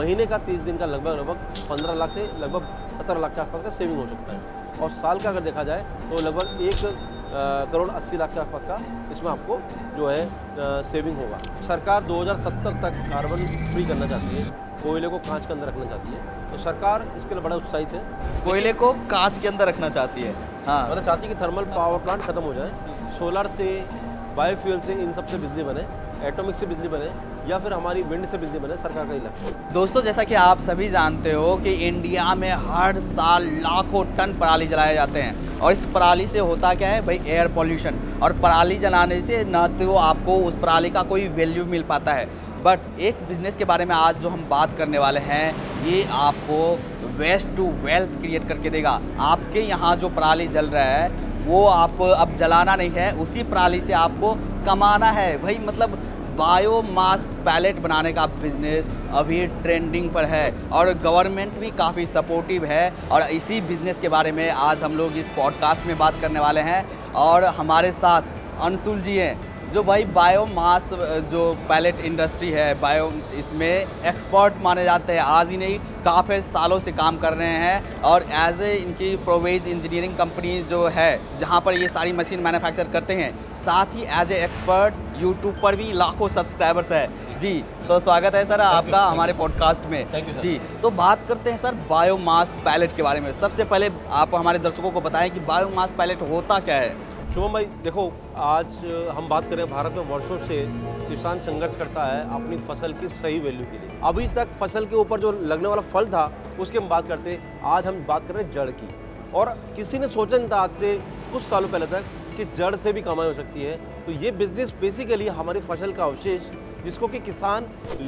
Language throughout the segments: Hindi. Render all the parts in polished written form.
महीने का 30 दिन का लगभग 15 लाख से लगभग 17 लाख के आसपास का सेविंग हो सकता है। और साल का अगर देखा जाए तो लगभग 1,80,00,000 के आसपास का इसमें आपको जो है सेविंग होगा। सरकार 2070 तक कार्बन फ्री करना चाहती है, कोयले को कांच के अंदर रखना चाहती है, तो सरकार इसके लिए बड़ा उत्साहित है। कोयले को कांच के अंदर रखना चाहती है। हाँ, मतलब चाहती है कि थर्मल पावर प्लांट खत्म हो जाए, सोलर से, बायोफ्यूल से, इन सब से बिजली बने, एटॉमिक से बिजली बने या फिर हमारी विंड से बिजली बने, सरकार का ही लक्ष्य है। दोस्तों जैसा कि आप सभी जानते हो कि इंडिया में हर साल लाखों टन पराली जलाए जाते हैं और इस पराली से होता क्या है भाई, एयर पॉल्यूशन। और पराली जलाने से न तो आपको उस पराली का कोई वैल्यू मिल पाता है, बट एक बिजनेस के बारे में आज जो हम बात करने वाले हैं, ये आपको वेस्ट टू वेल्थ क्रिएट करके देगा। आपके यहाँ जो पराली जल रहा है वो आपको अब जलाना नहीं है, उसी पराली से आपको कमाना है भाई। मतलब बायोमास पैलेट बनाने का बिजनेस अभी ट्रेंडिंग पर है और गवर्नमेंट भी काफ़ी सपोर्टिव है। और इसी बिजनेस के बारे में आज हम लोग इस पॉडकास्ट में बात करने वाले हैं और हमारे साथ अंशुल जी हैं जो भाई बायोमास जो पैलेट इंडस्ट्री है, इसमें एक्सपर्ट माने जाते हैं। आज ही नहीं, काफ़ी सालों से काम कर रहे हैं और एज ए इनकी प्रोवेज इंजीनियरिंग कंपनी जो है जहां पर ये सारी मशीन मैन्युफैक्चर करते हैं, साथ ही एज ए एक्सपर्ट यूट्यूब पर भी लाखों सब्सक्राइबर्स है जी। तो स्वागत है सर आपका हमारे पॉडकास्ट में। Thank you sir. जी, तो बात करते हैं सर बायोमास पैलेट के बारे में। सबसे पहले आप हमारे दर्शकों को बताएं कि बायोमास पैलेट होता क्या है। शुभम भाई देखो, आज हम बात करें, भारत में वर्षों से किसान संघर्ष करता है अपनी फसल की सही वैल्यू के लिए। अभी तक फसल के ऊपर जो लगने वाला फल था उसकी हम बात करते, आज हम बात कर रहे हैं जड़ की। और किसी ने सोचा नहीं था आज से कुछ सालों पहले तक कि जड़ से भी कमाई हो सकती है। तो ये बिजनेस बेसिकली हमारी फसल का अवशेष, जिसको कि किसान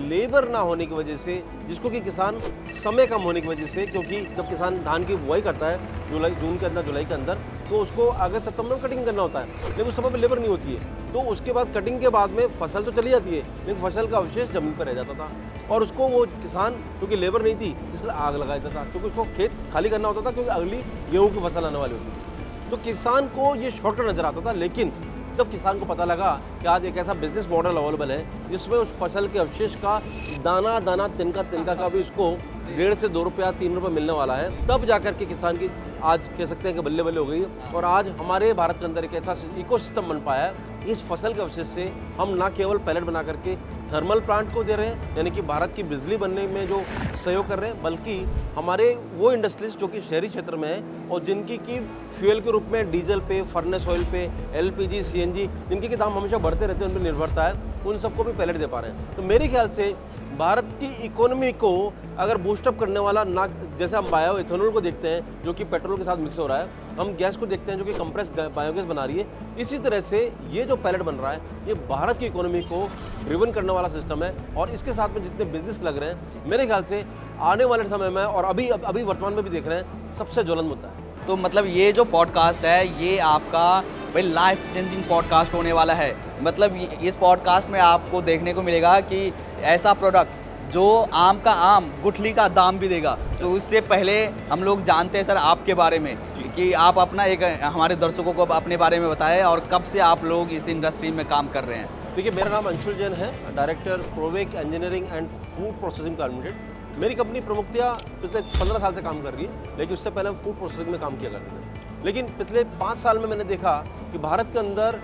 लेबर ना होने की वजह से, जिसको कि किसान समय कम होने की वजह से, क्योंकि जब किसान धान की बुआई करता है जून के अंदर, जुलाई के अंदर, तो उसको अगस्त सितंबर में कटिंग करना होता है, लेकिन उस समय पर लेबर नहीं होती है। तो उसके बाद कटिंग के बाद में फसल तो चली जाती है, लेकिन फसल का अवशेष जमीन पर रह जाता था और उसको वो किसान, क्योंकि लेबर नहीं थी इसलिए आग लगा देता था, क्योंकि उसको खेत खाली करना होता था, क्योंकि अगली गेहूँ की फसल आने वाली होती थी। तो किसान को ये शॉर्टकट नजर आता था। लेकिन जब किसान को पता लगा कि आज एक ऐसा बिजनेस मॉडल अवेलेबल है जिसमें उस फसल के अवशेष का दाना दाना, तिनका तिनका का भी उसको 1.5 से 2 रुपया 3 रुपये मिलने वाला है, तब जाकर के किसान की आज कह सकते हैं कि बल्ले बल्ले हो गई। और आज हमारे भारत के अंदर एक ऐसा इकोसिस्टम बन पाया है, इस फसल के अवशेष से हम ना केवल पैलेट बना करके थर्मल प्लांट को दे रहे हैं, यानी कि भारत की बिजली बनने में जो सहयोग कर रहे हैं, बल्कि हमारे वो इंडस्ट्रीज जो कि शहरी क्षेत्र में है और जिनकी की फ्यूल के रूप में डीजल पे, फर्नेस ऑयल पे, एलपीजी, सीएनजी, जिनके की दाम हमेशा बढ़ते रहते हैं, उन पर निर्भरता है, उन सबको भी पैलेट दे पा रहे हैं। तो मेरे ख्याल से भारत की इकोनॉमी को अगर बूस्टअप करने वाला, ना जैसे हम बायो इथेनॉल को देखते हैं जो कि पेट्रोल के साथ मिक्स हो रहा है, हम गैस को देखते हैं जो कि कंप्रेस बायोगैस बना रही है, इसी तरह से ये जो पैलेट बन रहा है ये भारत की इकोनॉमी को ड्रिवन करने वाला सिस्टम है। और इसके साथ में जितने बिजनेस लग रहे हैं, मेरे ख्याल से आने वाले समय में और अभी वर्तमान में भी देख रहे हैं, सबसे ज्वलंत मुद्दा है। तो मतलब ये जो पॉडकास्ट है ये आपका भाई लाइफ चेंजिंग पॉडकास्ट होने वाला है। मतलब इस पॉडकास्ट में आपको देखने को मिलेगा कि ऐसा प्रोडक्ट जो आम का आम, गुठली का दाम भी देगा। तो उससे पहले हम लोग जानते हैं सर आपके बारे में कि आप अपना एक हमारे दर्शकों को अपने बारे में बताएं और कब से आप लोग इस इंडस्ट्री में काम कर रहे हैं। देखिए, मेरा नाम अंशुल जैन है, director Provek engineering and food processing limited. मेरी कंपनी प्रमुखतया पिछले 15 साल से काम कर रही है, लेकिन उससे पहले हम फूड प्रोसेसिंग में काम किया करते थे। लेकिन पिछले 5 साल में मैंने देखा कि भारत के अंदर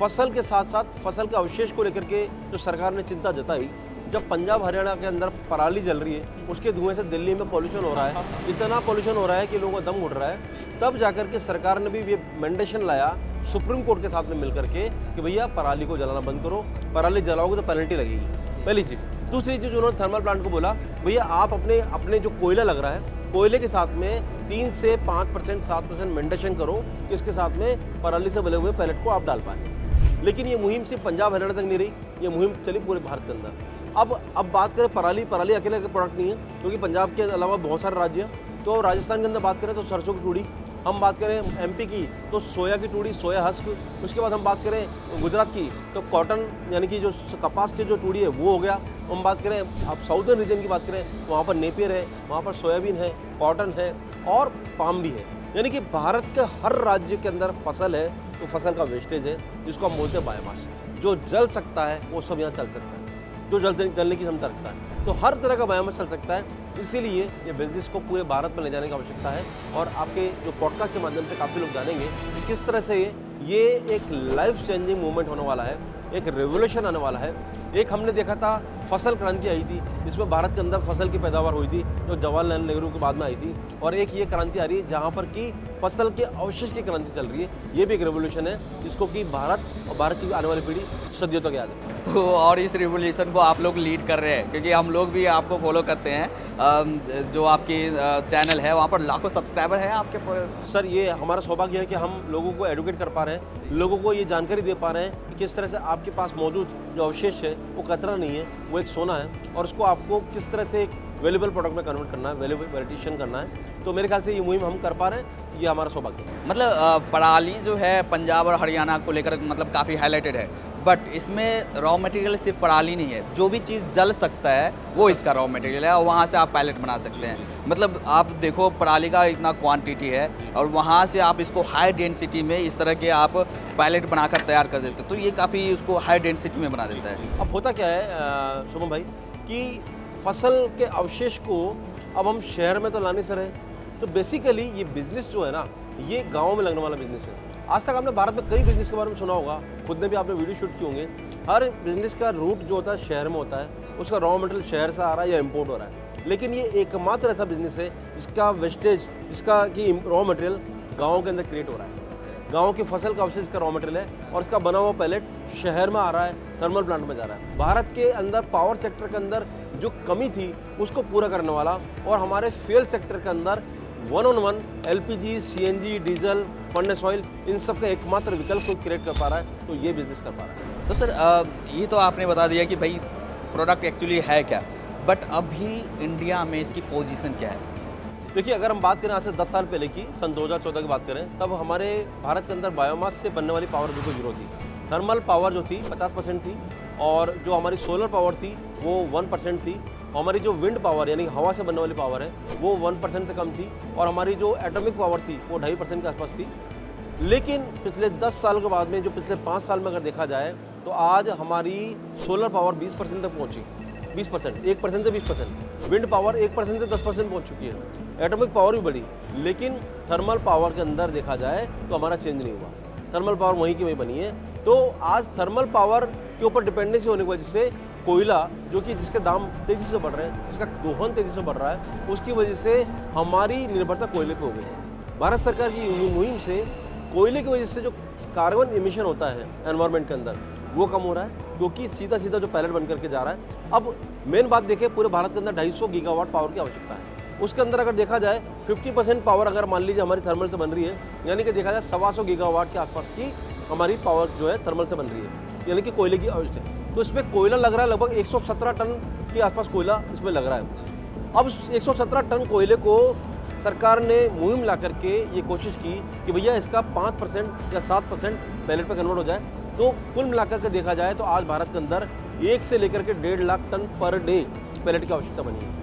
फसल के साथ साथ फसल के अवशेष को लेकर के जो सरकार ने चिंता जताई, जब पंजाब हरियाणा के अंदर पराली जल रही है, उसके धुएं से दिल्ली में पॉल्यूशन हो रहा है, इतना पॉल्यूशन हो रहा है कि लोगों का दम घुट रहा है, तब जाकर के सरकार ने भी ये मैंडेशन लाया सुप्रीम कोर्ट के साथ में मिलकर के कि भैया पराली को जलाना बंद करो, पराली जलाओगे तो पेनल्टी लगेगी, पहली चीज़। दूसरी चीज़, उन्होंने थर्मल प्लांट को बोला भैया आप अपने जो कोयला लग रहा है, कोयले के साथ में 3 से 5%, 7% मेंटेशन करो, इसके साथ में पराली से बने हुए पैलेट को आप डाल पाए। लेकिन ये मुहिम सिर्फ पंजाब हरियाणा तक नहीं रही, ये मुहिम चली पूरे भारत के अंदर। अब बात करें पराली अकेले का प्रोडक्ट नहीं है, क्योंकि पंजाब के अलावा बहुत सारे राज्य हैं। तो राजस्थान के अंदर बात करें तो सरसों की तूड़ी, हम बात करें एमपी की तो सोया की तूड़ी, सोया हस्क, उसके बाद हम बात करें गुजरात की तो कॉटन, यानी कि जो कपास की जो तूड़ी है वो हो गया। हम बात करें आप साउदर्न रीजन की बात करें, वहाँ पर नेपियर है, वहाँ पर सोयाबीन है, कॉटन है और पाम भी है। यानी कि भारत के हर राज्य के अंदर फसल है, तो फसल का वेस्टेज है जिसको हम बोलते हैं बायोमास। जो जल सकता है वो सब यहाँ चल सकता है। जो जलने की क्षमता रखता है। तो हर तरह का बायोमास चल सकता है, इसीलिए ये बिजनेस को पूरे भारत में ले जाने की आवश्यकता है। और आपके जो पॉडकास्ट के माध्यम से काफ़ी लोग जानेंगे कि किस तरह से ये एक लाइफ चेंजिंग मूवमेंट होने वाला है, एक रेवोल्यूशन आने वाला है। एक हमने देखा था फसल क्रांति आई थी, जिसमें भारत के अंदर फसल की पैदावार हुई थी, जो जवाहरलाल नेहरू के बाद में आई थी। और एक ये क्रांति आ रही है जहाँ पर कि फसल के अवशेष की क्रांति चल रही है। ये भी एक रेवोल्यूशन है जिसको कि भारत और भारत की आने वाली पीढ़ी सदियों तक याद है। तो और इस रिवोल्यूशन को आप लोग लीड कर रहे हैं, क्योंकि हम लोग भी आपको फॉलो करते हैं। जो आपकी चैनल है वहाँ पर लाखों सब्सक्राइबर हैं आपके सर, ये हमारा सौभाग्य है कि हम लोगों को एडुकेट कर पा रहे हैं, लोगों को ये जानकारी दे पा रहे हैं कि किस तरह से आपके पास मौजूद जो अवशेष है वो कचरा नहीं है, वो एक सोना है, और उसको आपको किस तरह से एक वैल्यूएबल प्रोडक्ट में कन्वर्ट करना है, वैल्यूएडिशन करना है। तो मेरे ख्याल से ये मुहिम हम कर पा रहे हैं, ये हमारा सौभाग्य है। मतलब पराली जो है पंजाब और हरियाणा को लेकर मतलब काफ़ी हाईलाइटेड है, बट इसमें रॉ मटेरियल सिर्फ पराली नहीं है, जो भी चीज़ जल सकता है वो इसका रॉ मटेरियल है, और वहाँ से आप पैलेट बना सकते हैं। मतलब आप देखो पराली का इतना क्वांटिटी है, और वहाँ से आप इसको हाई डेंसिटी में इस तरह के आप पैलेट बनाकर तैयार कर देते हैं, तो ये काफ़ी उसको हाई डेंसिटी में बना देता है। अब होता क्या है शुभम भाई कि फसल के अवशेष को अब हम शहर में तो ला नहीं रहे, तो बेसिकली ये बिजनेस जो है ना, ये गाँव में लगने वाला बिजनेस है। आज तक आपने भारत में कई बिजनेस के बारे में सुना होगा, खुद ने भी आपने वीडियो शूट किए होंगे। हर बिजनेस का रूट जो होता है शहर में होता है, उसका रॉ मटेरियल शहर से आ रहा है या इम्पोर्ट हो रहा है। लेकिन ये एकमात्र ऐसा बिजनेस है जिसका वेस्टेज, जिसका कि रॉ मटेरियल गाँव के अंदर क्रिएट हो रहा है। गाँव की फसल का अवशेष का रॉ मटेरियल है, और इसका बना हुआ पैलेट शहर में आ रहा है, थर्मल प्लांट में जा रहा है। भारत के अंदर पावर सेक्टर के अंदर जो कमी थी उसको पूरा करने वाला, और हमारे फ्यूल सेक्टर के अंदर 1-on-1 LPG, CNG, diesel, furnace oil, इन सब का एकमात्र विकल्प को क्रिएट कर पा रहा है, तो ये बिजनेस कर पा रहा है। तो सर ये तो आपने बता दिया कि भाई प्रोडक्ट एक्चुअली है क्या, बट अभी इंडिया में इसकी पोजीशन क्या है? देखिए, अगर हम बात करें आज से 10 साल पहले की, सन 2014 की बात करें, तब हमारे भारत के अंदर बायोमास से बनने वाली पावर बिल्कुल जीरो थी। थर्मल पावर जो थी 50% थी, और जो हमारी सोलर पावर थी वो 1% थी। हमारी जो विंड पावर यानी हवा से बनने वाली पावर है वो 1% से कम थी, और हमारी जो एटॉमिक पावर थी वो 2.5% के आसपास थी। लेकिन पिछले 10 साल के बाद में, जो पिछले 5 साल में अगर देखा जाए, तो आज हमारी सोलर पावर 20% तक पहुंची। 20%, 1% से 20%। विंड पावर 1% से 10% पहुंच चुकी है। एटॉमिक पावर भी बढ़ी, लेकिन थर्मल पावर के अंदर देखा जाए तो हमारा चेंज नहीं हुआ। थर्मल पावर वहीं की वहीं बनी है। तो आज थर्मल पावर के ऊपर डिपेंडेंसी होने की वजह से कोयला, जो कि जिसके दाम तेज़ी से बढ़ रहे हैं, जिसका दोहन तेज़ी से बढ़ रहा है, उसकी वजह से हमारी निर्भरता कोयले पे हो गई है। भारत सरकार की मुहिम से कोयले की वजह से जो कार्बन इमिशन होता है एनवायरनमेंट के अंदर, वो कम हो रहा है, क्योंकि सीधा सीधा जो पैलेट बन करके जा रहा है। अब मेन बात देखें, पूरे भारत के अंदर 250 गीगावाट पावर की आवश्यकता है। उसके अंदर अगर देखा जाए 50% पावर अगर मान लीजिए हमारी थर्मल से बन रही है, यानी कि देखा जाए 125 गीगावाट के आसपास की हमारी पावर जो है थर्मल से बन रही है, यानी कि कोयले की आवश्यकता है। तो इसमें कोयला लग रहा है, लगभग 117 टन के आसपास कोयला इसमें लग रहा है। अब 117 टन कोयले को सरकार ने मुहिम ला करके ये कोशिश की कि भैया इसका 5% या 7% पैलेट पे कन्वर्ट हो जाए। तो कुल मिलाकर के देखा जाए तो आज भारत के अंदर 1 से लेकर के 1.5 lakh ton per day pellet की आवश्यकता बनी है।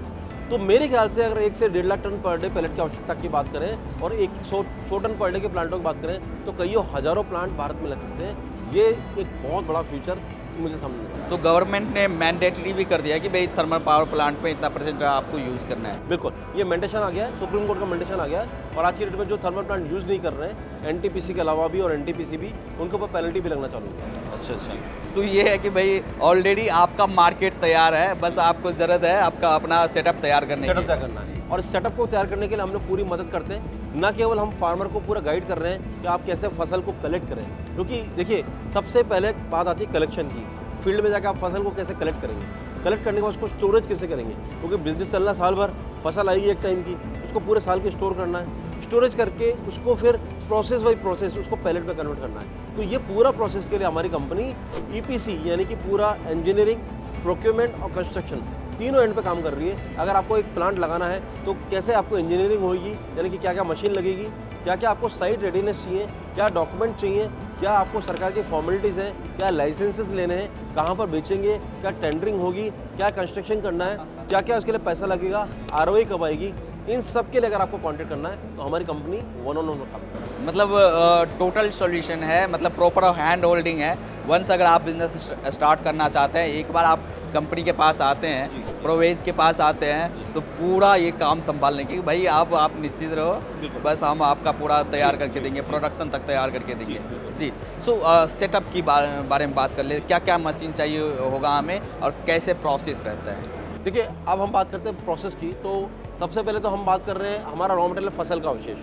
तो मेरे ख्याल से अगर 1 से 1.5 lakh ton per day pellet की आवश्यकता की बात करें, और 100 टन पर डे के प्लांटों की बात करें, तो कईयों हज़ारों प्लांट भारत में लग सकते हैं। ये एक बहुत बड़ा फ्यूचर मुझे समझ। तो गवर्नमेंट ने मैंडेटरी भी कर दिया कि भाई थर्मल पावर प्लांट पे इतना % आपको यूज़ करना है। बिल्कुल, ये मैंडेशन आ गया है, सुप्रीम कोर्ट का मैंडेशन आ गया है, और आज की डेट में जो थर्मल प्लांट यूज़ नहीं कर रहे हैं, NTPC के अलावा भी और NTPC भी, उनके ऊपर पेनल्टी भी लगना चालू है। अच्छा। तो ये है कि भाई ऑलरेडी आपका मार्केट तैयार है, बस आपको ज़रूरत है आपका अपना सेटअप तैयार करने की। सेटअप तैयार करना है, और इस सेटअप को तैयार करने के लिए हम लोग पूरी मदद करते हैं। न केवल हम फार्मर को पूरा गाइड कर रहे हैं कि आप कैसे फसल को कलेक्ट करें, क्योंकि देखिए सबसे पहले बात आती है कलेक्शन की। फील्ड में जाकर आप फसल को कैसे कलेक्ट करेंगे, कलेक्ट करने के बाद उसको स्टोरेज कैसे करेंगे, क्योंकि बिजनेस चलना साल भर, फसल आएगी एक टाइम की, उसको पूरे साल की स्टोर करना है। स्टोरेज करके उसको फिर प्रोसेस बाई प्रोसेस उसको पैलेट में कन्वर्ट करना है। तो ये पूरा प्रोसेस के लिए हमारी कंपनी EPC यानी कि पूरा इंजीनियरिंग, प्रोक्योरमेंट और कंस्ट्रक्शन तीनों एंड पे काम कर रही है। अगर आपको एक प्लांट लगाना है तो कैसे आपको इंजीनियरिंग होगी, यानी कि क्या क्या मशीन लगेगी, क्या क्या आपको साइट रेडीनेस चाहिए, क्या डॉक्यूमेंट चाहिए, क्या आपको सरकार की फॉर्मेलिटीज़ हैं, क्या लाइसेंसेस लेने हैं, कहाँ पर बेचेंगे, क्या टेंडरिंग होगी, क्या कंस्ट्रक्शन करना है, क्या क्या उसके लिए पैसा लगेगा, ROI कब आएगी, इन सब के लिए अगर आपको कॉन्टेक्ट करना है तो हमारी कंपनी 1-on-1 काम करती है। मतलब टोटल सॉल्यूशन है, मतलब प्रॉपर हैंड होल्डिंग है। वंस अगर आप बिजनेस स्टार्ट करना चाहते हैं, एक बार आप कंपनी के पास आते जी, हैं, जी। प्रोवेज के पास आते हैं, तो पूरा ये काम संभालने की भाई आप निश्चित रहो, बिल्कुल। बस हम आपका पूरा तैयार जी, करके जी, देंगे, जी। प्रोडक्शन तक तैयार करके जी, देंगे। बिल्कुल। जी, सो सेटअप की बारे में बात कर ले, क्या-क्या मशीन चाहिए होगा हमें और कैसे प्रोसेस रहता है? देखिए, अब हम बात करते हैं प्रोसेस की, तो सबसे पहले तो हम बात कर रहे हैं हमारा रॉ मटेरियल फसल का अवशेष।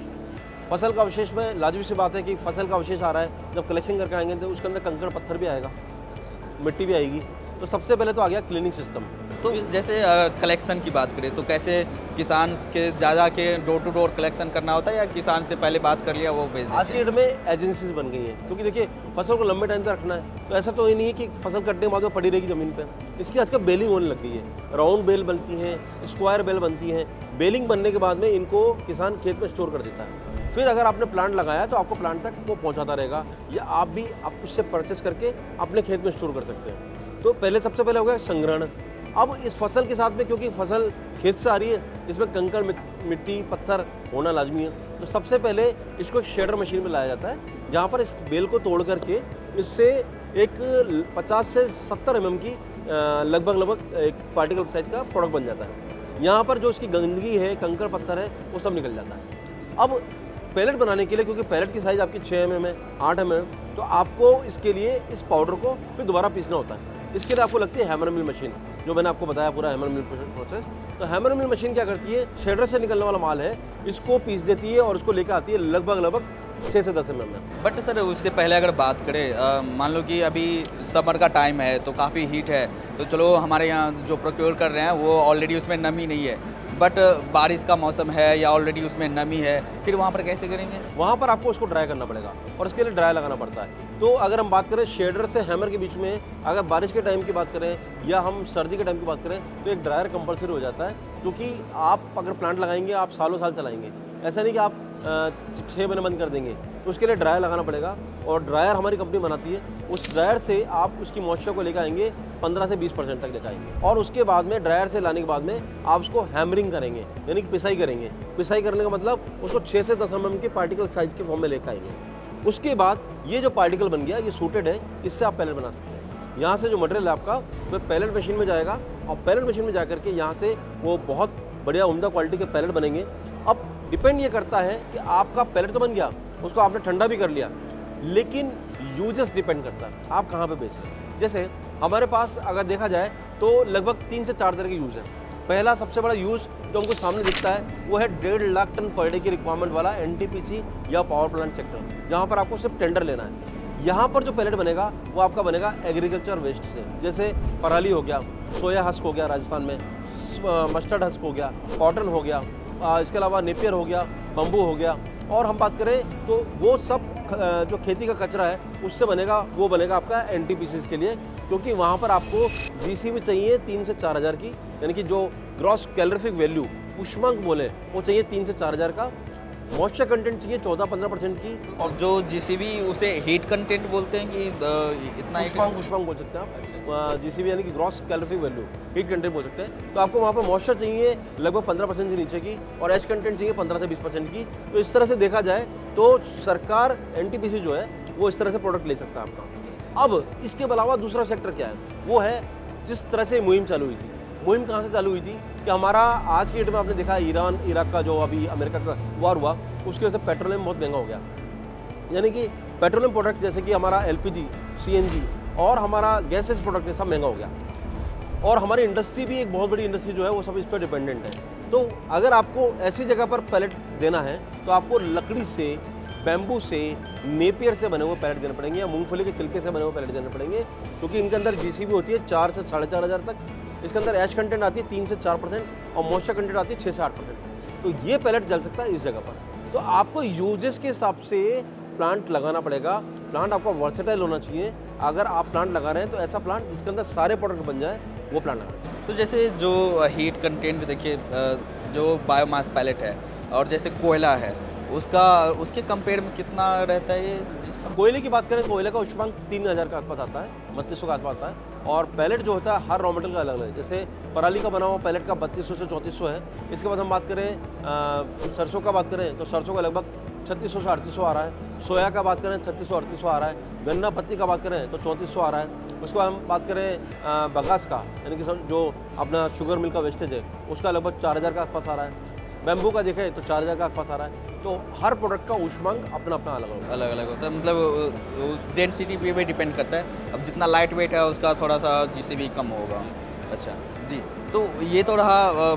फसल का अवशेष में लाज़मी सी बात है कि फसल का अवशेष आ रहा है, जब कलेक्शन करके आएँगे तो उसके अंदर कंकड़ पत्थर भी आएगा, मिट्टी भी आएगी। तो सबसे पहले तो आ गया क्लीनिंग सिस्टम। तो जैसे कलेक्शन की बात करें तो कैसे किसान के ज़्यादा के डोर टू डोर कलेक्शन करना होता है या किसान से पहले बात कर लिया वो भेज आज देते के हैं? डेट में एजेंसीज बन गई हैं, क्योंकि देखिए फसल को लंबे टाइम तक रखना है, तो ऐसा तो ही नहीं है कि फसल कटने के बाद वो पड़ी रहेगी ज़मीन पे। इसकी आजकल बेलिंग होने लग गई है, राउंड बेल बनती हैं, स्क्वायर बेल बनती हैं। बेलिंग बनने के बाद में इनको किसान खेत में स्टोर कर देता है। फिर अगर आपने प्लांट लगाया तो आपको प्लांट तक वो पहुँचाता रहेगा, या आप भी आप उससे परचेस करके अपने खेत में स्टोर कर सकते हैं। तो पहले सबसे पहले हो गया संग्रहण। अब इस फसल के साथ में, क्योंकि फसल खेत से आ रही है, इसमें कंकड़ मिट्टी पत्थर होना लाजमी है, तो सबसे पहले इसको एक शेडर मशीन में लाया जाता है, जहाँ पर इस बेल को तोड़ करके इससे एक 50 से 70 mm की लगभग एक पार्टिकल साइज का प्रोडक्ट बन जाता है। यहाँ पर जो उसकी गंदगी है, कंकड़ पत्थर है, वो सब निकल जाता है। अब पैलेट बनाने के लिए, क्योंकि पैलेट की साइज़ आपकी 6 mm है, 8 mm है, तो आपको इसके लिए इस पाउडर को फिर दोबारा पीसना होता है। इसके लिए आपको लगती है हैमर मिल मशीन, जो मैंने आपको बताया पूरा हैमर मिल प्रोसेस। तो हैमर मिल मशीन क्या करती है, शेडर से निकलने वाला माल है, इसको पीस देती है और उसको लेकर आती है लगभग 6 से 10 mm में। बट सर उससे पहले अगर बात करें, मान लो कि अभी समर का टाइम है तो काफ़ी हीट है, तो चलो हमारे यहाँ जो प्रोक्योर कर रहे हैं वो ऑलरेडी उसमें नमी नहीं है, बट बारिश का मौसम है या ऑलरेडी उसमें नमी है, फिर वहाँ पर कैसे करेंगे? वहाँ पर आपको उसको ड्राई करना पड़ेगा और इसके लिए ड्राई लगाना पड़ता है। तो अगर हम बात करें शेडर से हैमर के बीच में, अगर बारिश के टाइम की बात करें या हम सर्दी के टाइम की बात करें, तो एक ड्रायर कंपलसरी हो जाता है, क्योंकि आप अगर प्लांट लगाएंगे आप सालों साल चलाएंगे। ऐसा नहीं कि आप 6 महीने बंद कर देंगे, तो उसके लिए ड्रायर लगाना पड़ेगा। और ड्रायर हमारी कंपनी बनाती है, उस ड्रायर से आप उसकी मॉइस्चर को लेकर आएंगे 15 से 20% तक लेकर आएंगे, और उसके बाद में ड्रायर से लाने के बाद में आप उसको हैमरिंग करेंगे, यानी कि पिसाई करेंगे। पिसाई करने का मतलब उसको 6 से 10 mm के पार्टिकल साइज के फॉर्म में लेकर आएंगे। उसके बाद ये जो पार्टिकल बन गया, ये सूटेड है, इससे आप पैलेट बना सकते हैं। यहाँ से जो मटेरियल है आपका वो पैलेट मशीन में जाएगा, और पैलेट मशीन में जा करके यहाँ से वो बहुत बढ़िया उम्दा क्वालिटी के पैलेट बनेंगे। अब डिपेंड ये करता है कि आपका पैलेट तो बन गया, उसको आपने ठंडा भी कर लिया, लेकिन यूजेस डिपेंड करता है आप कहाँ पे बेच रहे हैं। जैसे हमारे पास अगर देखा जाए तो लगभग 3 से 4 तरह के यूज़ है। पहला सबसे बड़ा यूज़ जो हमको सामने दिखता है वो है 1.5 लाख टन पर डे की रिक्वायरमेंट वाला एनटीपीसी या पावर प्लांट सेक्टर, जहाँ पर आपको सिर्फ टेंडर लेना है। यहाँ पर जो पैलेट बनेगा वो आपका बनेगा एग्रीकल्चर वेस्ट से, जैसे पराली हो गया, सोया हस्क हो गया राजस्थान में, मस्टर्ड हस्क हो गया, कॉटन हो गया, इसके अलावा नेपियर हो गया, बम्बू हो गया। और हम बात करें तो वो सब जो खेती का कचरा है उससे बनेगा, वो बनेगा आपका एनटीपीसी के लिए, क्योंकि वहाँ पर आपको जीसीबी चाहिए 3 से 4 हज़ार की, यानी कि जो ग्रॉस कैलोरीफिक वैल्यू ऊष्मांक बोले वो चाहिए 3 से 4 हज़ार का, मॉइस्चर कंटेंट चाहिए 14-15% की, और जो जीसीबी उसे हीट कंटेंट बोलते हैं कि इतना ऊष्मांक बोल सकते हैं आप, जीसीबी यानी कि gross calorific value, heat content बोल सकते हैं। तो आपको वहाँ पर मॉइस्चर चाहिए लगभग 15% से नीचे की, और एच कंटेंट चाहिए 15 से 20% की। तो इस तरह से देखा जाए तो सरकार एनटीपीसी जो है वो इस तरह से प्रोडक्ट ले सकता है आपका। अब इसके अलावा दूसरा सेक्टर क्या है, वो है जिस तरह से मुहिम चालू हुई थी। मुहिम कहाँ से चालू हुई थी कि हमारा आज की डेट में आपने देखा ईरान इराक का जो अभी अमेरिका का वार हुआ, उसकी वजह से पेट्रोलियम बहुत महंगा हो गया, यानी कि पेट्रोलियम प्रोडक्ट जैसे कि हमारा एलपीजी, सीएनजी और हमारा गैसेस प्रोडक्ट सब महंगा हो गया, और हमारी इंडस्ट्री भी एक बहुत बड़ी इंडस्ट्री जो है वो सब इस पर डिपेंडेंट है। तो अगर आपको ऐसी जगह पर पैलेट देना है तो आपको लकड़ी से, बैम्बू से, नेपियर से बने हुए पैलेट देने पड़ेंगे, या मूंगफली के छिलके से बने हुए पैलेट देने पड़ेंगे, क्योंकि इनके अंदर जीसीबी होती है 4 से 4.5 हज़ार तक, इसके अंदर एच कंटेंट आती है 3 से 4% और मॉइस्चर कंटेंट आती है 6 से 8%। तो ये पैलेट जल सकता है इस जगह पर। तो आपको यूजेस के हिसाब से प्लांट लगाना पड़ेगा। प्लांट आपका वर्सेटाइल होना चाहिए। अगर आप प्लांट लगा रहे हैं तो ऐसा प्लांट जिसके अंदर सारे प्रोडक्ट बन जाए, वो प्लांट लगाना। तो जैसे जो हीट कंटेंट देखिए, जो बायोमास पैलेट है और जैसे कोयला है उसके कंपेयर में कितना रहता है ये? कोयले की बात करें, कोयले का ऊष्मांक 3000 के आसपास आता है, 3200 के आसपास आता है। और पैलेट जो होता है हर रॉ मटेरियल का अलग अलग है। जैसे पराली का बना हुआ पैलेट का 3200 से 3400 है। इसके बाद हम बात करें सरसों का बात करें तो सरसों का लगभग 3600 से 3800 आ रहा है। सोया का बात करें 3600 3800 आ रहा है। गन्ना पत्ती का बात करें तो 3400 आ रहा है। उसके बाद हम बात करें बगास का, यानी कि जो अपना शुगर मिल का वेस्टेज है, उसका लगभग 4000 के आसपास आ रहा है। बैम्बू का देखें तो 4000 के आसपास आ रहा है। तो हर प्रोडक्ट का ऊष्मांक अपना अपना अलग होगा। अलग अलग होता है, मतलब उस डेंसिटी पे भी डिपेंड करता है। अब जितना लाइट वेट है उसका थोड़ा सा जीसीबी कम होगा। अच्छा जी, तो ये तो रहा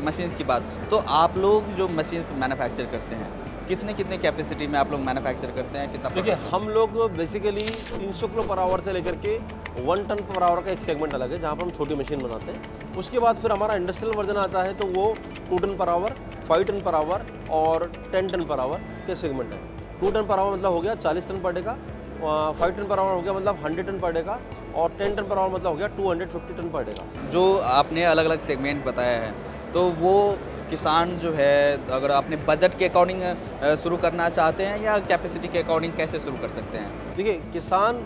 मशीन्स की बात। तो आप लोग जो मशीन्स मैन्युफैक्चर करते हैं, कितने कितने कैपेसिटी में आप लोग मैन्युफैक्चर करते हैं, कितना देखिए, production? हम लोग बेसिकली 300 किलो पर आवर से लेकर के 1 टन पर आवर का एक सेगमेंट अलग है, जहाँ पर हम छोटी मशीन बनाते हैं। उसके बाद फिर हमारा इंडस्ट्रियल वर्जन आता है, तो वो 2 ton per hour, 5 ton per hour और 10 टन पर आवर के सेगमेंट है। 2 टन पर आवर मतलब हो गया 40 टन पर डे का, 5 टन पर आवर हो गया मतलब 100 टन पर डे का, और 10 टन पर आवर मतलब हो गया 250 टन पर डे का। जो आपने अलग अलग सेगमेंट बताया है, तो वो किसान जो है अगर अपने बजट के अकॉर्डिंग शुरू करना चाहते हैं या कैपेसिटी के अकॉर्डिंग कैसे शुरू कर सकते हैं? देखिए, किसान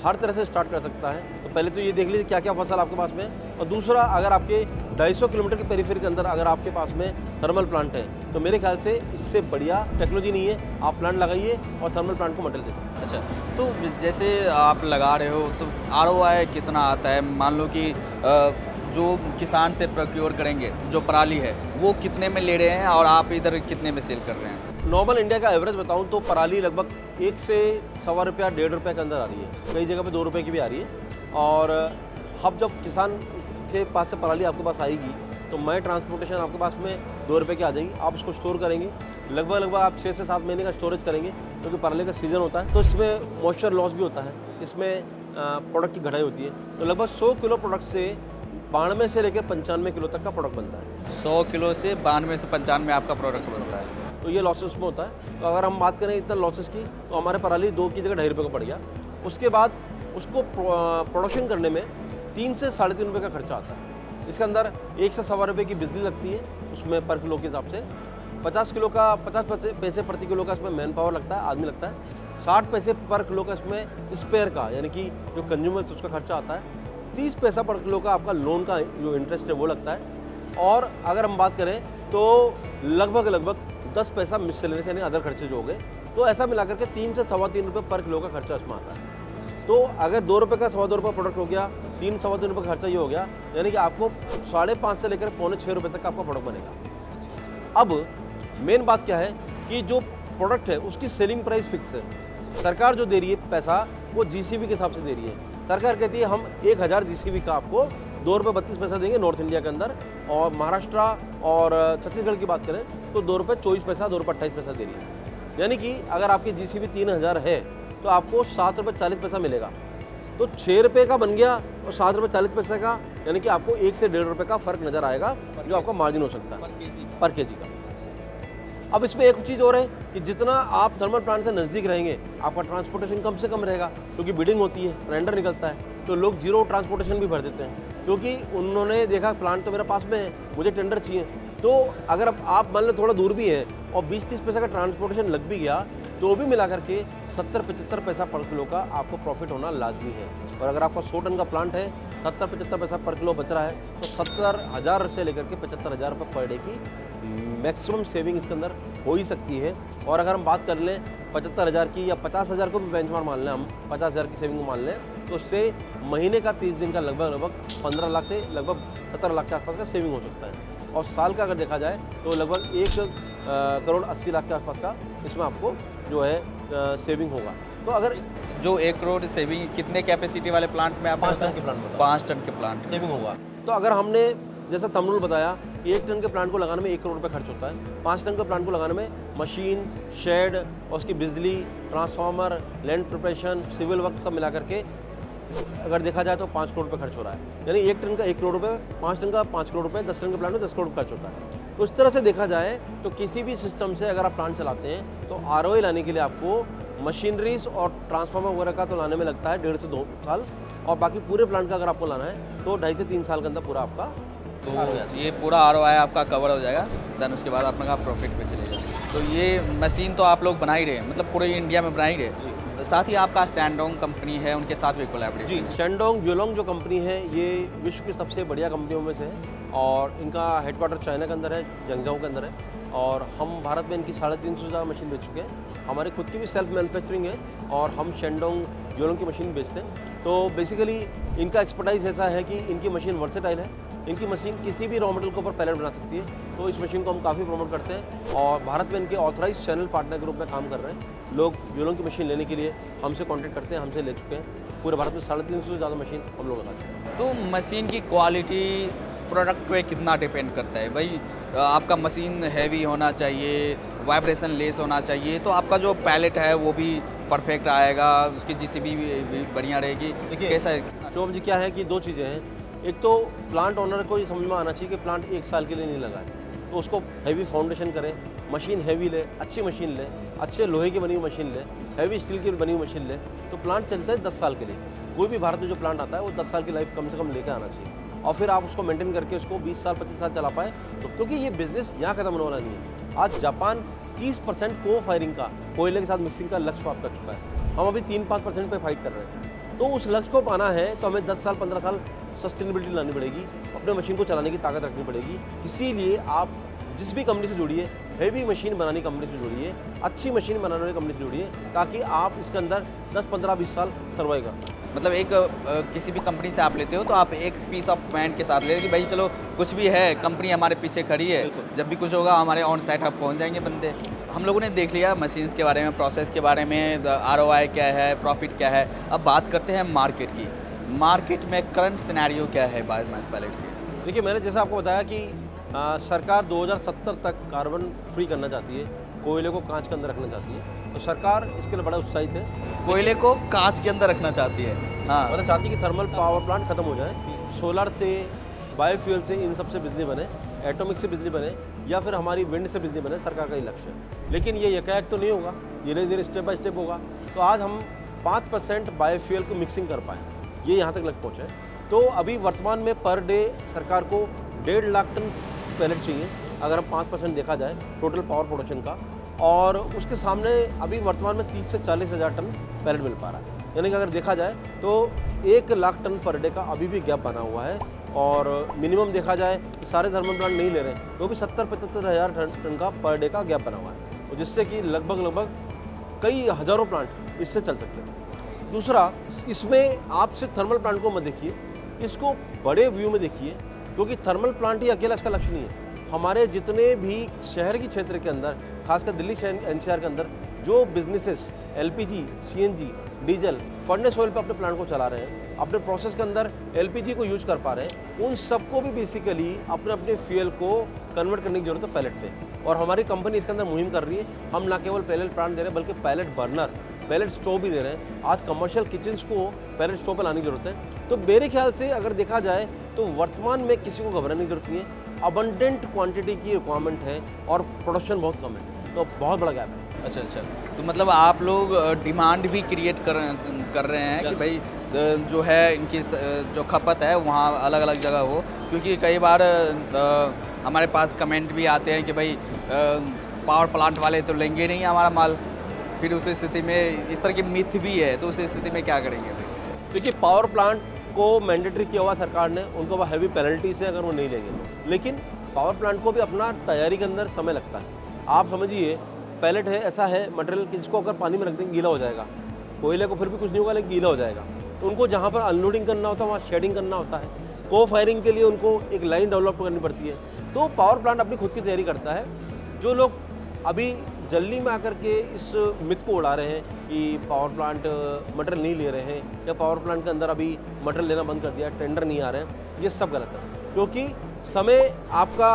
हर तरह से स्टार्ट कर सकता है। तो पहले तो ये देख लीजिए क्या क्या फसल आपके पास में है, और दूसरा, अगर आपके 250 किलोमीटर के पेरीफेरी के अंदर अगर आपके पास में थर्मल प्लांट है, तो मेरे ख्याल से इससे बढ़िया टेक्नोलॉजी नहीं है। आप प्लांट लगाइए और थर्मल प्लांट को मटेरियल दे दीजिए। अच्छा, तो जैसे आप लगा रहे हो तो आरओआई कितना आता है? मान लो कि जो किसान से प्रोक्योर करेंगे जो पराली है, वो कितने में ले रहे हैं और आप इधर कितने में सेल कर रहे हैं? नॉर्मल इंडिया का एवरेज बताऊं तो पराली लगभग 1 से सवा रुपया, 1.5 रुपये के अंदर आ रही है। कई जगह पे 2 रुपये की भी आ रही है। और अब जब किसान के पास से पराली आपके पास आएगी, तो मैं ट्रांसपोर्टेशन आपके पास में 2 रुपये की आ जाएगी। आप उसको स्टोर करेंगे, लगभग आप 6 से 7 महीने का स्टोरेज करेंगे, क्योंकि पराली का सीज़न होता है, तो इसमें मॉइस्चर लॉस भी होता है, इसमें प्रोडक्ट की घटाई होती है। तो लगभग 100 किलो प्रोडक्ट से 92 से लेकर 95 किलो तक का प्रोडक्ट बनता है। 100 किलो से 92 से 95 आपका प्रोडक्ट बनता है। तो ये लॉसेस में होता है। तो अगर हम बात करें इतना लॉसेस की, तो हमारे पराली 2 की जगह 2.5 रुपये का पड़ गया। उसके बाद उसको प्रोडक्शन करने में 3 से 3.5 रुपये का खर्चा आता है। इसके अंदर 1 से सवा रुपये की बिजली लगती है उसमें पर किलो के हिसाब से। 50 किलो का 50 पैसे प्रति किलो का इसमें मैन पावर लगता है, आदमी लगता है। 60 पैसे पर किलो का इसमें स्पेयर का, यानी कि जो कंज्यूमर उसका खर्चा आता है। 30 पैसा पर किलो का आपका लोन का जो इंटरेस्ट है वो लगता है। और अगर हम बात करें तो लगभग 10 पैसा मिसलेनियस यानी अदर खर्चे जो हो गए, तो ऐसा मिलाकर के 3 से सवा 3 रुपये पर किलो का खर्चा इसमें आता है। तो अगर 2 रुपये का 2.25 रुपये प्रोडक्ट हो गया, 3 सवा 3 रुपये का खर्चा ये हो गया, यानी कि आपको 5.5 से लेकर 5.25 रुपये तक का आपका प्रोडक्ट बनेगा। अब मेन बात क्या है कि जो प्रोडक्ट है उसकी सेलिंग प्राइस फिक्स है। सरकार जो दे रही है पैसा, वो जीसीबी के हिसाब से दे रही है। सरकार कहती है हम 1000 जीसीबी का आपको 2 रुपये 32 पैसा देंगे नॉर्थ इंडिया के अंदर, और महाराष्ट्र और छत्तीसगढ़ की बात करें तो 2 रुपये 24 पैसा, 2 रुपये 28 पैसा दे रही है। यानी कि अगर आपकी जीसीबी 3000 है तो आपको 7 रुपये 40 पैसा मिलेगा। तो 6 रुपये का बन गया और 7 रुपये 40 पैसे का, यानी कि आपको 1 से 1.5 रुपये का फ़र्क नज़र आएगा, जो आपका मार्जिन हो सकता है पर केजी का। अब इसमें एक चीज़ और है कि जितना आप थर्मल प्लांट से नज़दीक रहेंगे, आपका ट्रांसपोर्टेशन कम से कम रहेगा, क्योंकि बिडिंग होती है, टेंडर निकलता है, तो लोग जीरो ट्रांसपोर्टेशन भी भर देते हैं, क्योंकि उन्होंने देखा प्लांट तो मेरे पास में है, मुझे टेंडर चाहिए। तो अगर अब आप मान लो थोड़ा दूर भी है और 20-30 पैसा का ट्रांसपोर्टेशन लग भी गया, तो भी मिला करके 70-75 पैसा पर किलो का आपको प्रॉफिट होना लाजमी है। और अगर आपका 100 टन का प्लांट है, 70-75 पैसा पर किलो बच रहा है, तो 70,000 से लेकर के 75,000 रुपये पर डे की मैक्सिमम सेविंग इसके अंदर हो ही सकती है। और अगर हम बात कर लें 75,000 की या 50,000 को भी बेंचमार्क मान लें, हम 50,000 की सेविंग मान लें, तो उससे महीने का 30 दिन का लगभग 15 लाख से लगभग 17 लाख के आसपास का सेविंग हो सकता है। और साल का अगर देखा जाए तो लगभग 1 करोड़ 80 लाख के आसपास का इसमें आपको जो है सेविंग होगा। तो अगर जो 1 करोड़ सेविंग कितने कैपेसिटी वाले प्लांट में आप 5 टन के प्लांट में 5 टन के प्लांट सेविंग होगा। तो अगर हमने जैसा तमरुल बताया कि 1 टन के प्लांट को लगाने में 1 करोड़ रुपये खर्च होता है, 5 टन के प्लांट को लगाने में मशीन, शेड और उसकी बिजली, transformer, land preparation, civil work सब मिला करके अगर देखा जाए तो 5 करोड़ रुपये खर्च हो रहा है। यानी 1 टन का 1 करोड़ रुपये, 5 टन का 5 करोड़ रुपये, 10 टन के प्लांट में 10 करोड़ खर्च होता है। तो उस तरह से देखा जाए तो किसी भी सिस्टम से अगर आप प्लांट चलाते हैं तो आरओआई लाने के लिए आपको मशीनरीज और ट्रांसफार्मर वगैरह का तो लाने में लगता है 1.5 से 2 साल, और बाकी पूरे प्लांट का अगर आपको लाना है तो 2.5 से 3 साल के अंदर पूरा आपका तो ये पूरा आरओआई आपका कवर हो जाएगा। देन उसके बाद अपना प्रॉफिट पे चलेगा। तो ये मशीन तो आप लोग बना ही रहे, मतलब पूरे इंडिया में बना ही रहे। साथ ही आपका सैंडोंग कंपनी है, उनके साथ भी कोलैबोरेशन जी, है। शेंडोंग ज्वेलोंग जो कंपनी है ये विश्व की सबसे बढ़िया कंपनियों में से है और इनका हेडक्वार्टर चाइना के अंदर है, जंगजाऊ के अंदर है और हम भारत में इनकी 350 से ज़्यादा मशीन बेच चुके हैं। हमारी खुद की भी सेल्फ मैन्युफैक्चरिंग है और हम शेंडोंग ज्वेलोंग की मशीन बेचते हैं। तो बेसिकली इनका एक्सपर्टाइज ऐसा है कि इनकी मशीन वर्सेटाइल है, इनकी मशीन किसी भी रॉ मटेरियल के ऊपर पैलेट बना सकती है। तो इस मशीन को हम काफ़ी प्रमोट करते हैं और भारत में इनके ऑथराइज चैनल पार्टनर के रूप में काम कर रहे हैं। लोग ज्वेलोंग की मशीन लेने के लिए हमसे कॉन्टैक्ट करते हैं, हमसे ले चुके हैं। पूरे भारत में 350 से ज़्यादा मशीन हम लोग लगाते हैं। तो मशीन की क्वालिटी प्रोडक्ट पे कितना डिपेंड करता है भाई? आपका मशीन हैवी होना चाहिए, वाइब्रेशन लेस होना चाहिए, तो आपका जो पैलेट है वो भी परफेक्ट आएगा, उसकी जीसीबी भी बढ़िया रहेगी। देखिए, कैसा है? शोभ जी क्या है कि 2 चीज़ें हैं। एक तो प्लांट ओनर को ये समझ में आना चाहिए कि प्लांट 1 साल के लिए नहीं लगा है, तो उसको हैवी फाउंडेशन करे, मशीन हैवी ले, अच्छी मशीन ले, अच्छे लोहे की बनी हुई मशीन ले, हैवी स्टील की बनी हुई मशीन ले, तो प्लांट चलता है 10 साल के लिए। कोई भी भारत में जो प्लांट आता है वो 10 साल की लाइफ कम से कम लेकर आना चाहिए और फिर आप उसको मेंटेन करके उसको 20 साल 25 साल चला पाए, तो क्योंकि ये बिजनेस यहाँ खत्म होने वाला नहीं है। आज जापान 30% को फायरिंग का, कोयले के साथ मिक्सिंग का लक्ष्य प्राप्त कर चुका है। हम अभी 3-5% पे फाइट कर रहे हैं। तो उस लक्ष्य को पाना है तो हमें 10 साल 15 साल सस्टेनेबिलिटी लानी पड़ेगी, अपने मशीन को चलाने की ताकत रखनी पड़ेगी। इसीलिए आप जिस भी कंपनी से जुड़िए, हैवी मशीन बनाने कंपनी से जुड़िए, अच्छी मशीन बनाने वाली कंपनी से जुड़िए, ताकि आप इसके अंदर 10, 15, 20 साल सर्वाइव कर पाएं। मतलब एक किसी भी कंपनी से आप लेते हो तो आप एक पीस ऑफ माइंड के साथ ले कि भाई चलो कुछ भी है, कंपनी हमारे पीछे खड़ी है, बिल्कुल। जब भी कुछ होगा हमारे ऑन साइट अब पहुंच जाएंगे बंदे। हम लोगों ने देख लिया मशीन्स के बारे में, प्रोसेस के बारे में, ROI क्या है, प्रॉफिट क्या है। अब बात करते हैं मार्केट की। मार्केट में करंट सिनेरियो क्या है बायोमास पैलेट की? देखिए, मैंने जैसा आपको बताया कि सरकार 2070 तक कार्बन फ्री करना चाहती है, कोयले को कांच के अंदर रखना चाहती है, तो सरकार इसके लिए बड़ा उत्साहित है। कोयले को कांच के अंदर रखना चाहती है। हाँ, मतलब चाहती है कि थर्मल पावर प्लांट खत्म हो जाए, सोलर से, बायोफ्यूल से, इन सब से बिजली बने, एटॉमिक से बिजली बने या फिर हमारी विंड से बिजली बने, सरकार का ही लक्ष्य है। लेकिन ये एकाएक तो नहीं होगा, धीरे धीरे स्टेप बाय स्टेप होगा। तो आज हम 5% बायोफ्यूल की मिक्सिंग कर पाएँ, ये यहाँ तक लग पहुँचे। तो अभी वर्तमान में पर डे सरकार को 1.5 लाख टन पैलेट चाहिए, अगर हम 5% देखा जाए टोटल पावर प्रोडक्शन का, और उसके सामने अभी वर्तमान में 30 से 40 हज़ार टन पैलेट मिल पा रहा है। यानी कि अगर देखा जाए तो 1 लाख टन पर डे का अभी भी गैप बना हुआ है और मिनिमम देखा जाए सारे थर्मल प्लांट नहीं ले रहे हैं तो भी 70-75 हज़ार टन का पर डे का गैप बना हुआ है, तो जिससे कि लगभग कई हज़ारों प्लांट इससे चल सकते हैं। दूसरा, इसमें आप सिर्फ थर्मल प्लांट को मत देखिए, इसको बड़े व्यू में देखिए, क्योंकि थर्मल प्लांट ही अकेला इसका लक्ष्य नहीं है। हमारे जितने भी शहर की क्षेत्र के अंदर, खासकर दिल्ली NCR के अंदर जो businesses LPG, CNG, diesel, furnace oil पे अपने प्लांट को चला रहे हैं, अपने प्रोसेस के अंदर LPG को यूज कर पा रहे हैं, उन सबको भी बेसिकली अपने अपने फ्यूल को कन्वर्ट करने की जरूरत है पैलेट पे। और हमारी कंपनी इसके अंदर मुहिम कर रही है। हम ना केवल पैलेट प्लांट दे रहे हैं बल्कि पैलेट बर्नर, पैलेट स्टोव भी दे रहे हैं। आज कमर्शियल किचन्स को पैलेट स्टोव पर लाने की जरूरत है। तो मेरे ख्याल से अगर देखा जाए तो वर्तमान में किसी को घबराने की जरूरत नहीं है। अबंडेंट क्वांटिटी की रिक्वायरमेंट है और प्रोडक्शन बहुत कम है, तो बहुत बड़ा गैप है। अच्छा, तो मतलब आप लोग डिमांड भी क्रिएट कर रहे हैं कि भाई जो है इनकी जो खपत है वहाँ अलग अलग जगह हो, क्योंकि कई बार हमारे पास कमेंट भी आते हैं कि भाई पावर प्लांट वाले तो लेंगे नहीं हमारा माल। फिर उस स्थिति में इस तरह की मिथ भी है, तो उस स्थिति में क्या करेंगे भाई? देखिए, पावर प्लांट को मैंडेटरी किया हुआ सरकार ने, उनको वह हैवी पेनल्टी से अगर वो नहीं लेंगे तो। लेकिन पावर प्लांट को भी अपना तैयारी के अंदर समय लगता है। आप समझिए, पैलेट है ऐसा है मटेरियल कि जिसको अगर पानी में रख देंगे गीला हो जाएगा, कोयले को फिर भी कुछ नहीं होगा लेकिन गीला हो जाएगा। तो उनको जहाँ पर अनलोडिंग करना होता है वहाँ शेडिंग करना होता है, को फायरिंग के लिए उनको एक लाइन डेवलप करनी पड़ती है। तो पावर प्लांट अपनी खुद की तैयारी करता है। जो लोग अभी जल्दी में आकर के इस मिथ को उड़ा रहे हैं कि पावर प्लांट मटेरियल नहीं ले रहे हैं या पावर प्लांट के अंदर अभी मटेरियल लेना बंद कर दिया, टेंडर नहीं आ रहे हैं, ये सब गलत है। क्योंकि समय आपका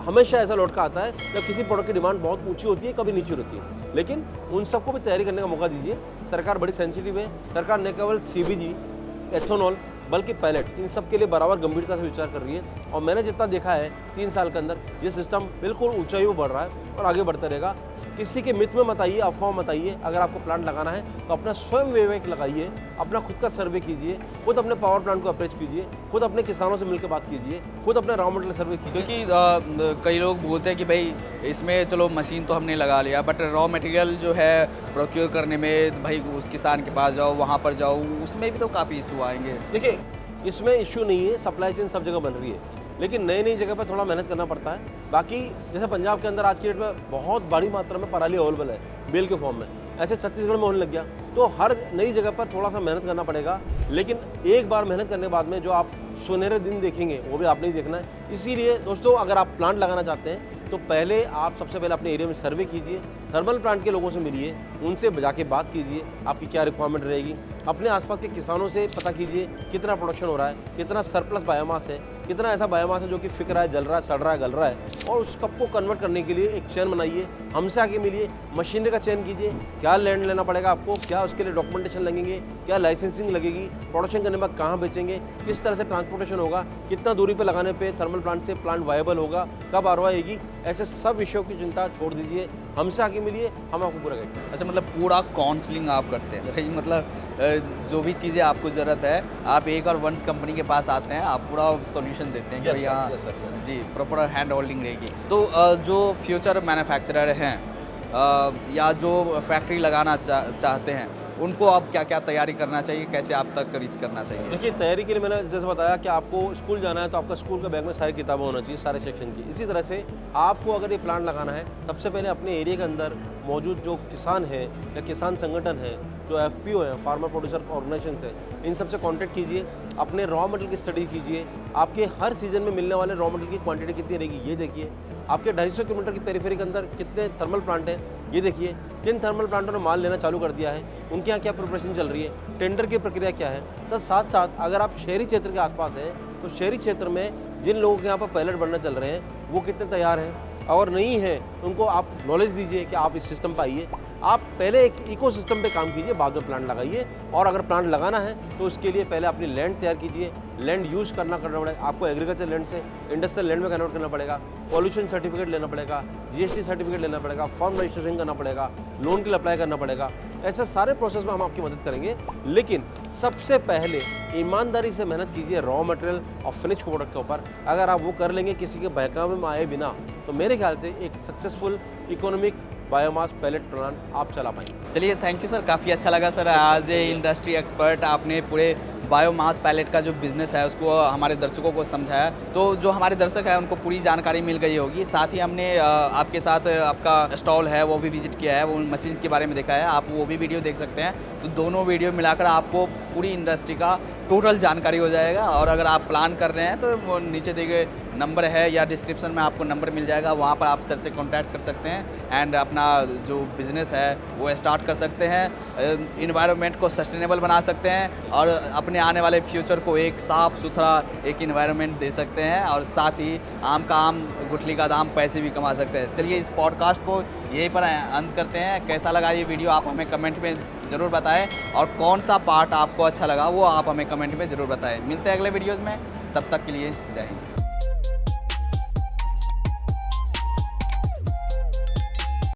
हमेशा ऐसा लौट का आता है जब किसी प्रोडक्ट की डिमांड बहुत ऊंची होती है, कभी नीची होती है। लेकिन उन सबको भी तैयारी करने का मौका दीजिए। सरकार बड़ी सेंसिटिव है। सरकार न केवल CBG, एथेनॉल बल्कि पैलेट, इन सब के लिए बराबर गंभीरता से विचार कर रही है। और मैंने जितना देखा है 3 साल के अंदर ये सिस्टम बिल्कुल ऊंचाई पर बढ़ रहा है और आगे बढ़ता रहेगा। किसी के मिथ में मत आइए, अफवाह मत आइए। अगर आपको प्लांट लगाना है तो अपना स्वयं विवेक लगाइए, अपना खुद का सर्वे कीजिए, खुद अपने पावर प्लांट को अप्रोच कीजिए, खुद अपने किसानों से मिलकर बात कीजिए, खुद अपने रॉ मटेरियल सर्वे कीजिए। क्योंकि कई लोग बोलते हैं कि भाई इसमें चलो मशीन तो हमने लगा लिया, बट रॉ मटेरियल जो है प्रोक्योर करने में भाई उस किसान के पास जाओ, वहाँ पर जाओ, उसमें भी तो काफ़ी इशू आएंगे। देखिए, इसमें इश्यू नहीं है, सप्लाई चेन सब जगह बन रही है, लेकिन नई नई जगह पर थोड़ा मेहनत करना पड़ता है। बाकी जैसे पंजाब के अंदर आज की डेट में बहुत बड़ी मात्रा में पराली अवेलेबल है बेल के फॉर्म में, ऐसे छत्तीसगढ़ में होने लग गया। तो हर नई जगह पर थोड़ा सा मेहनत करना पड़ेगा, लेकिन एक बार मेहनत करने के बाद में जो आप सुनहरे दिन देखेंगे वो भी आपने ही देखना है। इसीलिए दोस्तों, अगर आप प्लांट लगाना चाहते हैं तो पहले आप सबसे पहले अपने एरिया में सर्वे कीजिए, थर्मल प्लांट के लोगों से मिलिए, उनसे जाके बात कीजिए आपकी क्या रिक्वायरमेंट रहेगी। अपने आसपास के किसानों से पता कीजिए कितना प्रोडक्शन हो रहा है, कितना सरप्लस बायोमास है, कितना ऐसा बायोमास है जो कि फिक रहा है, जल रहा है, सड़ रहा है, गल रहा है, और उस कप को कन्वर्ट करने के लिए एक चेन बनाइए। हमसे आके मिलिए, मशीनरी का चयन कीजिए, क्या लैंड लेना पड़ेगा आपको, क्या उसके लिए डॉक्यूमेंटेशन लगेंगे, क्या लाइसेंसिंग लगेगी, प्रोडक्शन करने के बाद कहाँ बेचेंगे, किस तरह से ट्रांसपोर्टेशन होगा, कितना दूरी पर लगाने पे थर्मल प्लांट से प्लांट वायबल होगा, कब आरओआई आएगी, ऐसे सब विषयों की चिंता छोड़ दीजिए, हमसे आके मिलिए, हम आपको पूरा गाइड करेंगे। अच्छा, मतलब पूरा काउंसलिंग आप करते हैं भाई, मतलब जो भी चीज़ें आपको ज़रूरत है आप एक और वंस कंपनी के पास आते हैं, आप पूरा सॉल्यूशन देते हैं कि Yes, भाई sir, हाँ yes, sir, yes. जी प्रॉपर हैंड होल्डिंग रहेगी। तो जो फ्यूचर मैन्युफैक्चरर हैं या जो फैक्ट्री लगाना चाहते हैं, उनको अब क्या क्या तैयारी करना चाहिए, कैसे आप तक रीच करना चाहिए? देखिए, तैयारी के लिए मैंने जैसे बताया कि आपको स्कूल जाना है तो आपका स्कूल का बैग में सारी किताबें होना चाहिए, सारे सेक्शन की। इसी तरह से आपको अगर ये प्लांट लगाना है, सबसे पहले अपने एरिया के अंदर मौजूद जो किसान है या किसान संगठन है, जो एफपीओ है, फार्मर प्रोड्यूसर ऑर्गेनाइजेशन है, इन सबसे कांटेक्ट कीजिए, अपने रॉ मटेरियल की स्टडी कीजिए, आपके हर सीजन में मिलने वाले रॉ मटेरियल की क्वांटिटी कितनी रहेगी ये देखिए, आपके 250 किलोमीटर की पेरीफेरी के अंदर कितने थर्मल प्लांट हैं ये देखिए, किन थर्मल प्लांटों ने माल लेना चालू कर दिया है, उनके यहाँ क्या प्रिपरेशन चल रही है, टेंडर की प्रक्रिया क्या है। तो साथ साथ अगर आप शहरी क्षेत्र के आसपास हैं तो शहरी क्षेत्र में जिन लोगों के यहाँ पर पैलेट बनना चल रहे हैं वो कितने तैयार हैं, और नहीं है उनको आप नॉलेज दीजिए कि आप इस सिस्टम पर आइए। आप पहले एक इकोसिस्टम पे काम कीजिए, बाद में प्लांट लगाइए। और अगर प्लांट लगाना है तो उसके लिए पहले अपनी लैंड तैयार कीजिए, लैंड यूज़ करना पड़ेगा आपको, एग्रीकल्चर लैंड से इंडस्ट्रियल लैंड में कन्वर्ट करना पड़ेगा, पॉल्यूशन सर्टिफिकेट लेना पड़ेगा, जीएसटी सर्टिफिकेट लेना पड़ेगा, फॉर्म रजिस्ट्रेशन करना पड़ेगा, लोन के लिए अप्लाई करना पड़ेगा। ऐसे सारे प्रोसेस में हम आपकी मदद करेंगे, लेकिन सबसे पहले ईमानदारी से मेहनत कीजिए रॉ मटेरियल और फिनिश प्रोडक्ट के ऊपर। अगर आप वो कर लेंगे किसी के बहकावे में आए बिना, तो मेरे ख्याल से एक successful economic biomass pellet plant आप चला पाएंगे। चलिए, थैंक यू सर, काफ़ी अच्छा लगा sir, as a industry expert आपने पूरे बायोमास पैलेट का जो बिज़नेस है उसको हमारे दर्शकों को समझाया। तो जो हमारे दर्शक हैं उनको पूरी जानकारी मिल गई होगी। साथ ही हमने आपके साथ आपका स्टॉल है वो भी विजिट किया है, वो मशीन के बारे में देखा है, आप वो भी वीडियो देख सकते हैं। तो दोनों वीडियो मिलाकर आपको पूरी इंडस्ट्री का टोटल जानकारी हो जाएगा। और अगर आप प्लान कर रहे हैं तो वो नीचे दिए गए नंबर है या डिस्क्रिप्शन में आपको नंबर मिल जाएगा, वहाँ पर आप सर से कॉन्टैक्ट कर सकते हैं एंड अपना जो बिज़नेस है वो स्टार्ट कर सकते हैं, इन्वायरमेंट को सस्टेनेबल बना सकते हैं और अपने आने वाले फ्यूचर को एक साफ़ सुथरा एक इन्वायरमेंट दे सकते हैं, और साथ ही आम का आम गुठली का दाम पैसे भी कमा सकते हैं। चलिए, इस पॉडकास्ट को यहीं पर अंत करते हैं। कैसा लगा ये वीडियो आप हमें कमेंट में ज़रूर बताएं, और कौन सा पार्ट आपको अच्छा लगा वो आप हमें कमेंट में ज़रूर बताएं। मिलते हैं अगले वीडियोज़ में, तब तक के लिए जय हिंद।